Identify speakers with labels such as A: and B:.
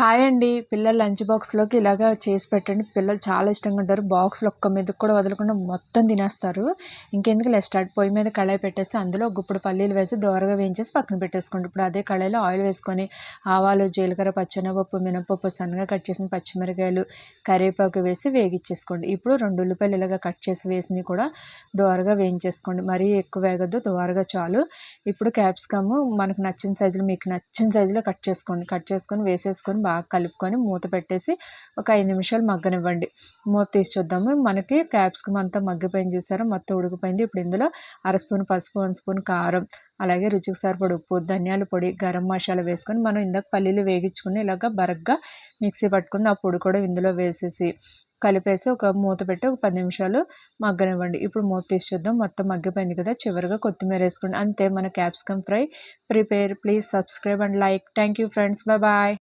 A: Hi అండి. పిల్లల lunch బాక్స్‌లోకి ఇలాగా చేసి పెట్టండి. పిల్లలు చాలా ఇష్టంగా ఉంటారు. బాక్స్‌లో ఒక్క మెతుకు కూడా వదలకుండా మొత్తం తినేస్తారు. ఇంకెందుకులే పొయ్యి మీద కళాయి పెట్టేసి అందులో ఒక గుప్పుడు పల్లీలు వేసి దోరగా వేయించేసి పక్కన పెట్టేసుకోండి. ఇప్పుడు అదే కళాయిలో ఆయిల్ వేసుకొని ఆవాలు, జీలకర్ర, పచ్చెనగపప్పు, మినపప్పు, సన్నగా కట్ చేసిన పచ్చిమిరపకాయలు, కరివేపాకు వేసి వేగించేసుకోండి. ఇప్పుడు 2 ఉల్లిపాయలు ఇలాగ కట్ చేసి వేసినవి కూడా దోరగా వేయించేసుకోండి. మరీ ఎక్కువ వేగొద్దు, దోరగా చాలు. ఇప్పుడు క్యాప్సికమ్ మనకు నచ్చిన సైజులో మీకు నచ్చిన సైజులో కట్ చేసుకోండి. కట్ చేసుకొని వేసేసుకొని బాగా కలుపుకొని మూత పెట్టేసి ఒక 5 నిమిషాలు మగ్గనివ్వండి. మూత తీసి చూద్దాము. మనకి క్యాప్సికమ్ అంతా మగ్గిపోయింది చూసారా, మొత్తం ఉడికిపోయింది. ఇప్పుడు ఇందులో అర స్పూన్ పసుపు, 1 స్పూన్ కారం, అలాగే రుచికి సరిపడ ఉప్పు, ధనియాల పొడి, గరం మసాలా వేసుకొని మనం ఇందాక పల్లీలు వేగించుకుని ఇలాగ బరగ్గా మిక్సీ పట్టుకుంది ఆ పొడి కూడా ఇందులో వేసేసి కలిపేసి ఒక మూత పెట్టి ఒక 10 నిమిషాలు మగ్గనివ్వండి. ఇప్పుడు మూత తీసి చూద్దాం. మొత్తం మగ్గిపోయింది కదా, చివరిగా కొత్తిమీర వేసుకోండి. అంతే, మన capsicum fry prepare. Please subscribe and like. Thank you friends. Bye.